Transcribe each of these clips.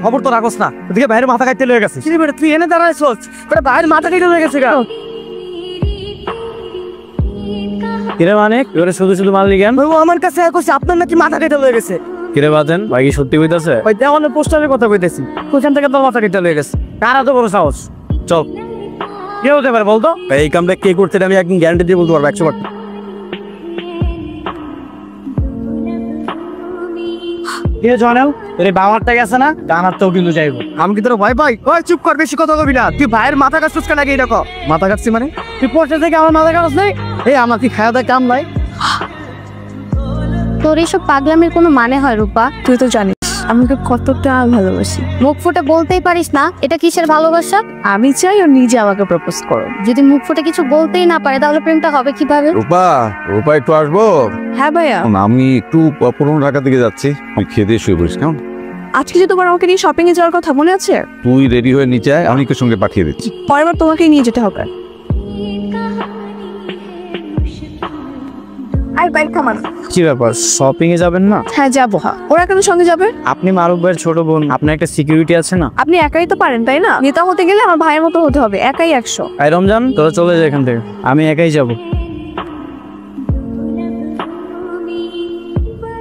খবর তো রাখোস না, ওদিকে বাইরে মাথা কাটতে লয়ে গেছে। তুই এনে দাঁড়াইছস, বাইরে মাথা কেটে লয়ে গেছে। কিরে মানে শুধু শুধু মারলি কেন? আমার কাছে আপনার নাকি মাথা কেটে লয়ে গেছে। কিরে বাজেন ভাই, কি সত্যি কইতাছে? ভাই দেওয়ালে পোস্টারের কথা কইতেছি, ওখান থেকে তো মাথা কেটে লয়ে গেছে। কার এত বড় সাহস? চল, কে হতে পারে বলতো? এই কামটা কে করতে আমি একদিন গ্যারান্টি দিয়ে বলতে পারবো 100%। বাবারটা গেছে না, গানারটাও কিন্তু যাইবো। আমি কি তোর ভয় পাই? ওই চুপ কর, বেশি কথা কবি না। তুই ভাইয়ের মাথা কাটছিস কেন? এই দেখো মাথা কাটছি মানে তুই পোস্টার থেকে আমার মাথা কাটছ নাই? এই আমার কি খাওয়া দাওয়া কাম নাই? তোর এইসব পাগলামির কোনো মানে হয় রূপা? তুই তো জানিস আমাকে কতটা ভালোবাসি। মুখ ফুটে বলতেই পারিস না এটা কিসের ভালোবাসা? আমি চাই ও নিজে আমাকে প্রপোজ করো। যদি মুখ ফুটে কিছু বলতেই না পারে তাহলে প্রেমটা হবে কিভাবে? রূপা, রূপা একটু আসবো? হ্যাঁ ভাইয়া। আমি একটু পুরনো ঢাকা দিকে যাচ্ছি, আমি খেয়ে দিয়ে শুয়ে পড়িস কেমন? আজকে যে তোমার আমাকে নিয়ে শপিং এ যাওয়ার কথা মনে আছে? তুই রেডি হয়ে নিচে আয়, আমি তোর সঙ্গে পাঠিয়ে দিচ্ছি। পরের বার তোমাকেই নিয়ে যেতে হবে। কি ব্যাপার, শপিং এ যাবেন না? হ্যাঁ যাবো। ওরা কেন সঙ্গে যাবে? আপনি মারুফ ভাইয়ের ছোট বোন, আপনার একটা সিকিউরিটি আছে না? আপনি একাই তো পারেন তাই না? নেতা হতে গেলে আমার ভাইয়ের মতো হতে হবে, একাই 100। এই রমজান, তোরা চলে যা এখান থেকে, আমি একাই যাব।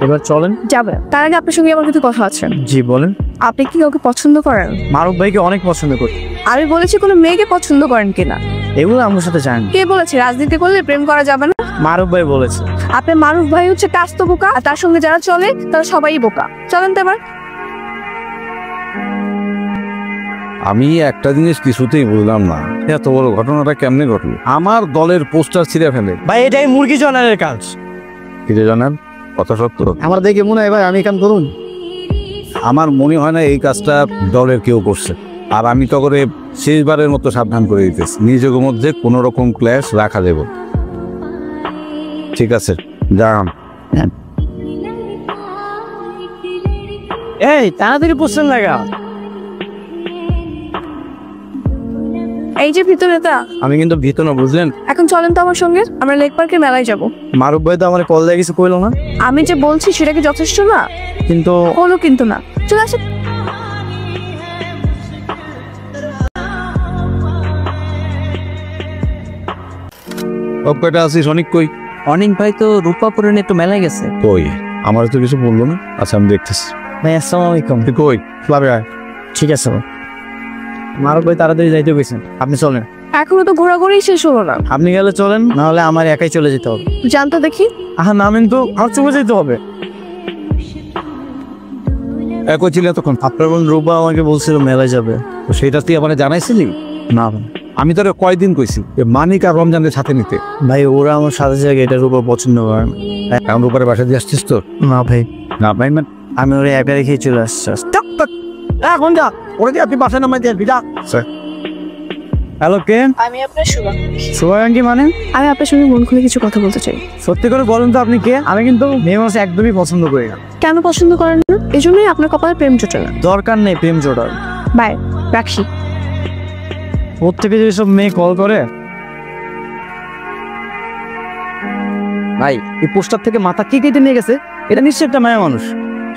এবার চলেন। যাবে, তার আগে আপনার সঙ্গে আমার কিছু কথা আছে। জি বলেন। আপনি কি ওকে পছন্দ করেন? মারুফ ভাইকে অনেক পছন্দ করি। আমি বলেছি কোনো মেয়েকে পছন্দ করেন কিনা? এগুলো আমার সাথে জানেন। কে বলেছে রাজনীতি করলে প্রেম করা যাবে না? মারুফ ভাই বলেছে। আপনার মারুফ ভাই হচ্ছে কাস্ত বোকা, আর তার সঙ্গে যারা চলে তারা সবাই বোকা। চলেন তো এবার। আমি একটা জিনিস কিছুতেই বুঝলাম না, এত বড় ঘটনাটা কেমনে ঘটলো? আমার দলের পোস্টার ছিঁড়ে ফেলে। ভাই এটাই মুরগি জনারের কাজ। কি যে জানেন, কথা সত্য। আমার দেখে মনে হয় ভাই আমি কাম করুন। আমার মনে হয় না এই কাজটা দলের কেউ করছে। আর আমি তো করে শেষবারের মতো সাবধান করে দিতেছি, নিজের মধ্যে কোনো রকম ক্ল্যাশ রাখা দেব। ঠিক আছে, যান। এই তাড়াতাড়ি পোস্টার লাগা। এই যে ভিতরেটা। আমি কিন্তু ভিতর না, বুঝলেন? এখন চলেন তো আমার সঙ্গে, আমরা লেক পার্কের মেলায় যাব। মারুফ ভাই তো আমার কল দিয়ে কিছু কইলো না। আমি যে বলছি সেটা কি যথেষ্ট না? কিন্তু কোনো কিন্তু না, চলে আসেন। কয়টা আছিস? অনেক কই? অনেক ভাই তো রূপাপুরে একটু মেলায় গেছে। কই? আমার তো কিছু বললো না। আচ্ছা আমি দেখতেছি। ভাই আসসালামু আলাইকুম। তুই কই? ক্লাবে আয়। ঠিক আছে। মারুফ ভাই তাড়াতাড়ি যাইতে গেছেন, আপনি চলেন। এখনো তো ঘোরাঘুরি শেষ হলো না। আপনি গেলে চলেন, না হলে আমার একাই চলে যেতে হবে। জানতো দেখি। আহা নামেন তো, আমার চলে যেতে হবে। একই ছিল তখন। আপনার বোন রূপা আমাকে বলছিল মেলায় যাবে, তো সেটা তুই আমার জানাইছিলি? না আমি তোর কয়দিন কইছি মানিক আর রমজানের সাথে নিতে। ভাই ওরা আমার সাথে সাথে এটার উপর পছন্দ করে। এখন রূপারে বাসা দিয়ে আসছিস তো? না ভাই, না ভাই, আমি ওরা একা রেখেই চলে আসছি। এখন যা, ওরা দিয়ে আপনি বাসায় নামাই দিয়ে যা। হ্যালো, কে? আমি আপনার শুভাকাঙ্ক্ষী। মানে আমি আপনার সঙ্গে মন খুলে কিছু কথা বলতে চাই। সত্যি করে বলুন তো আপনি কে? আমি কিন্তু মেয়ে মানুষ একদমই পছন্দ করি না। কেন পছন্দ করেন না? এই জন্যই আপনার কপালে প্রেম জোটে না। দরকার নেই প্রেম জোটার। বাই, রাখি। ওর থেকে যেসব মেয়ে কল করে। ভাই এই পোস্টার থেকে মাথা কি কেটে নিয়ে গেছে? এটা নিশ্চয় একটা মেয়ে মানুষ।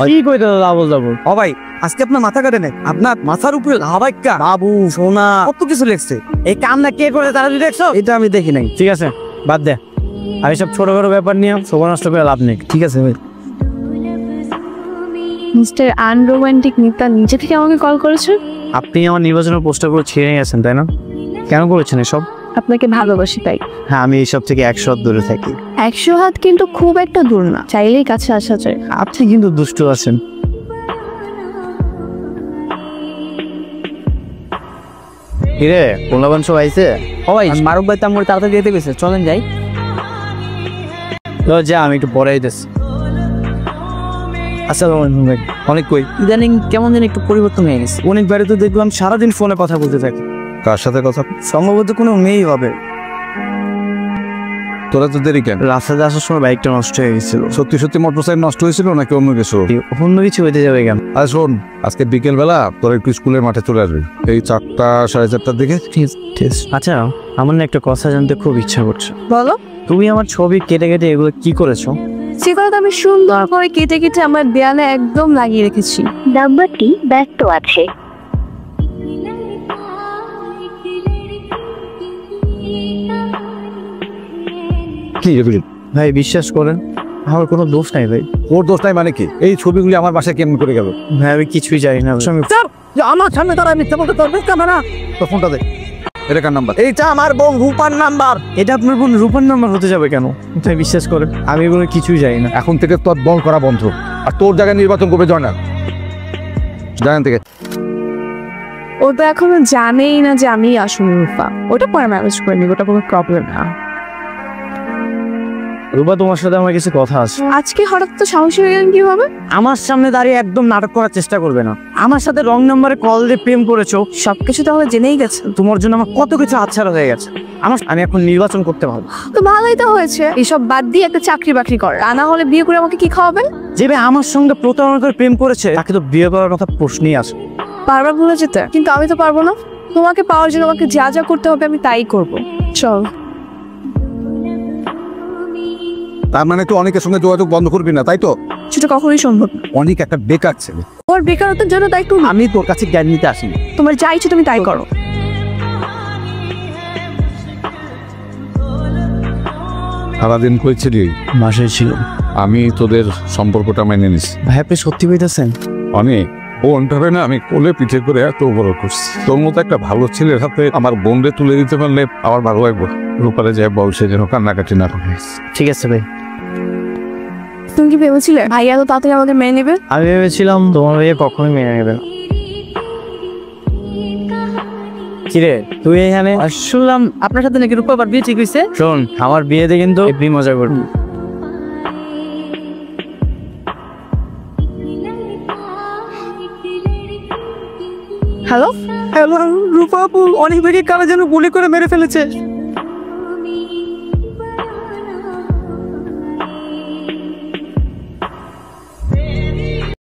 কি কইতে ডাবল ডাবল। ও ভাই আজকে আপনার মাথা কাটে নেই, আপনার মাথার উপরে হাবাইকা বাবু সোনা কত কিছু লেখছে। এই কামনা কে করে তারা দেখছো? এটা আমি দেখি নাই। ঠিক আছে বাদ দে, আর এইসব ছোটখাটো ব্যাপার নিয়ে সময় নষ্ট করে লাভ নেই। ঠিক আছে ভাই। মিস্টার আনরোমান্টিক নেতা নিজে থেকে আমাকে কল করেছে। আপনি আমার নির্বাচনের পোস্টারগুলো ছিঁড়ে গেছেন তাই না? কেন করেছেন এসব? আপনাকে ভালোবাসি তাই। হ্যাঁ, আমি এইসব থেকে 100 হাত দূরে থাকি। 100 হাত কিন্তু খুব একটা দূর না, চাইলেই কাছে আসা যায়। আপনি কিন্তু দুষ্ট আছেন। কিরে কোনলাবান সব আইছে? ও ভাই মারুফ ভাই তো আমার তাড়াতাড়ি যেতে গেছে, চলেন যাই। তো যা, আমি একটু পরে আইতেছি। আসসালামু আলাইকুম ভাই। অনেক কই ইদানিং কেমন যেন একটু পরিবর্তন হয়ে গেছে। অনেক বাইরে তো দেখলাম সারাদিন ফোনে কথা বলতে থাকি। কার সাথে কথা? সম্ভবত কোনো মেয়েই হবে। তোরা তো দেরি কেন? রাস্তাতে আসার সময় বাইকটা নষ্ট হয়ে গেছিল। সত্যি সত্যি মোটরসাইকেল নষ্ট হয়েছিল নাকি অন্য কিছু? অন্য কিছু হইতে যাবে কেন? আর শোন, আজকে বিকেল বেলা তোরা একটু স্কুলের মাঠে চলে আসবি এই 4টা 4:30টার দিকে। আচ্ছা, আমার না একটা কথা জানতে খুব ইচ্ছা করছে। বলো। তুমি আমার ছবি কেটে কেটে এগুলো কি করেছো? সেগুলো তো আমি সুন্দর করে কেটে কেটে আমার দেয়ালে একদম লাগিয়ে রেখেছি। নাম্বারটি ব্যস্ত আছে। কি এগুলি? ভাই বিশ্বাস করেন, আমার কোনো দোষ নাই ভাই। ওর দোষ নাই মানে কি? এই ছবিগুলি আমার বাসায় কেমন করে গেল? ভাই আমি কিছুই জানি না। আমার সামনে তারা মিথ্যা বলতে পারবে না। তো ফোনটা দে। এটা কার নাম্বার? এইটা আমার বোন রূপার নাম্বার। এটা আপনার বোন রূপার নাম্বার হতে যাবে কেন? ভাই বিশ্বাস করেন, আমি এগুলো কিছুই জানি না। এখন থেকে তোর বল করা বন্ধ, আর তোর জায়গায় নির্বাচন করবে জয়নাল। জানেন থেকে ও তো এখনো জানেই না যে আমি আসল রূপা। ওটা পরে ম্যানেজ করে নিব, ওটা কোনো প্রবলেম না। রূপা, তোমার সাথে আমার কিছু কথা আছে। আজকে হঠাৎ তো সাহসী হয়ে গেলেন কিভাবে? আমার সামনে দাঁড়িয়ে একদম নাটক করার চেষ্টা করবে না। আমার সাথে রং নাম্বারে কল দিয়ে প্রেম করেছো। সবকিছু তাহলে জেনেই গেছেন। তোমার জন্য আমার কত কিছু হাতছাড়া হয়ে গেছে। আমি এখন নির্বাচন করতে পারবো। তো ভালোই তো হয়েছে, এসব বাদ দিয়ে একটা চাকরি বাকরি কর। তা না হলে বিয়ে করে আমাকে কি খাওয়াবেন? যে ভাই আমার সঙ্গে প্রতারণা করে প্রেম করেছে, তাকে তো বিয়ে করার কথা প্রশ্নই আসে। বারবার ভুলে যেতে, কিন্তু আমি তো পারবো না। তোমাকে পাওয়ার জন্য আমাকে যা যা করতে হবে আমি তাই করব। চল। তার মানে তুই অনেকের সঙ্গে যোগাযোগ বন্ধ করবি না, তাই তো? সেটা কখনোই সম্ভব না। অনেক একটা বেকার ছেলে। ওর বেকারত্বের জন্য দায়িত্ব আমি। আমি তোর কাছে জ্ঞান নিতে আসিনি। তোমার যা ইচ্ছে তুমি তাই করো। সারাদিন কইছিলি? বাসায় ছিল। আমি তোদের সম্পর্কটা মেনে নিছি। ভাই আপনি সত্যি বলতেছেন? অনেক বোনটারে না আমি কোলে পিঠে করে এত বড় করছি। তোর মতো একটা ভালো ছেলের হাতে আমার বোনরে তুলে দিতে পারলে আমার ভালো লাগবে। রূপারে যায় বল, সে যেন কান্নাকাটি না করে। ঠিক আছে ভাই। তুমি কি ভেবেছিলে ভাইয়া তো তাড়াতাড়ি আমাদের মেনে নেবে? আমি ভেবেছিলাম তোমার ভাইয়া কখনোই মেনে নেবে না। কিরে তুই এখানে? শুনলাম আপনার সাথে নাকি রূপা বিয়ে ঠিক হয়েছে। শোন, আমার বিয়েতে কিন্তু এমনি মজা করবি। হ্যালো হ্যালো রূপা আপু, অনেক বেশি কারা যেন গুলি করে মেরে ফেলেছে।